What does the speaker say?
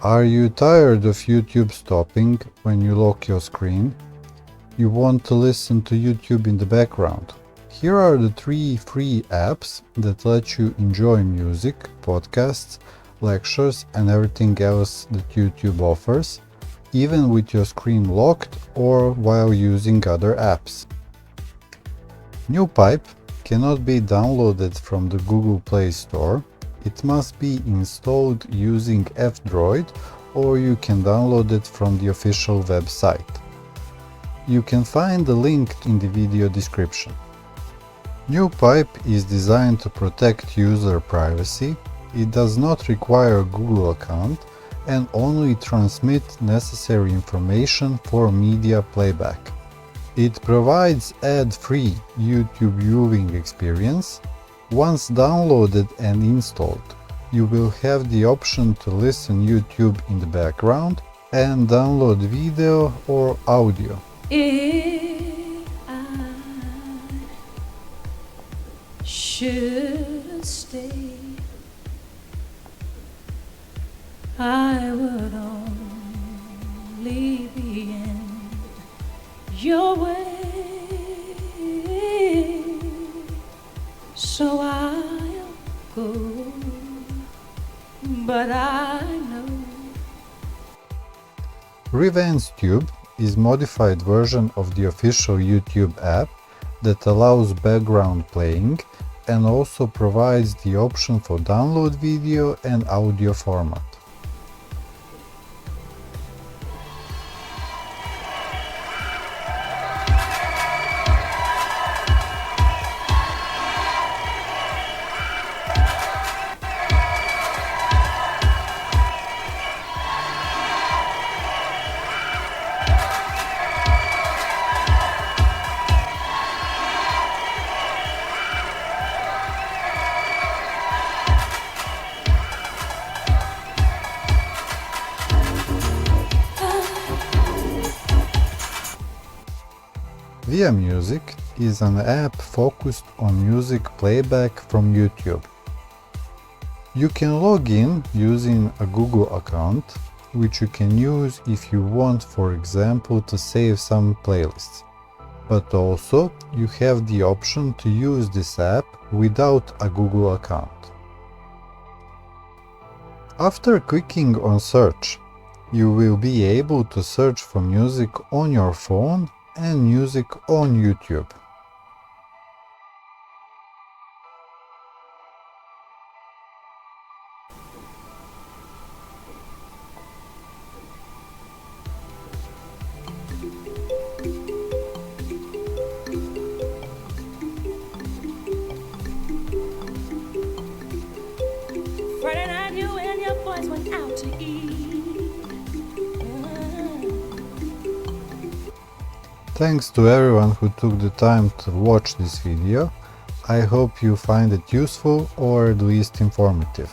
Are you tired of YouTube stopping when you lock your screen? You want to listen to YouTube in the background? Here are the 3 free apps that let you enjoy music, podcasts, lectures and everything else that YouTube offers, even with your screen locked or while using other apps. NewPipe cannot be downloaded from the Google Play Store. It must be installed using F-Droid, or you can download it from the official website. You can find the link in the video description. NewPipe is designed to protect user privacy. It does not require a Google account and only transmit necessary information for media playback. It provides ad-free YouTube viewing experience. Once downloaded and installed, you will have the option to listen YouTube in the background and download video or audio. If I should stay, I would only be in your way. So I'll go, but I know. ReVanced Tube is a modified version of the official YouTube app that allows background playing and also provides the option for download video and audio format. ViaMusic is an app focused on music playback from YouTube. You can log in using a Google account, which you can use if you want, for example, to save some playlists. But also, you have the option to use this app without a Google account. After clicking on search, you will be able to search for music on your phone and music on YouTube. Friday night you and your boys went out to eat. Thanks to everyone who took the time to watch this video. I hope you find it useful or at least informative.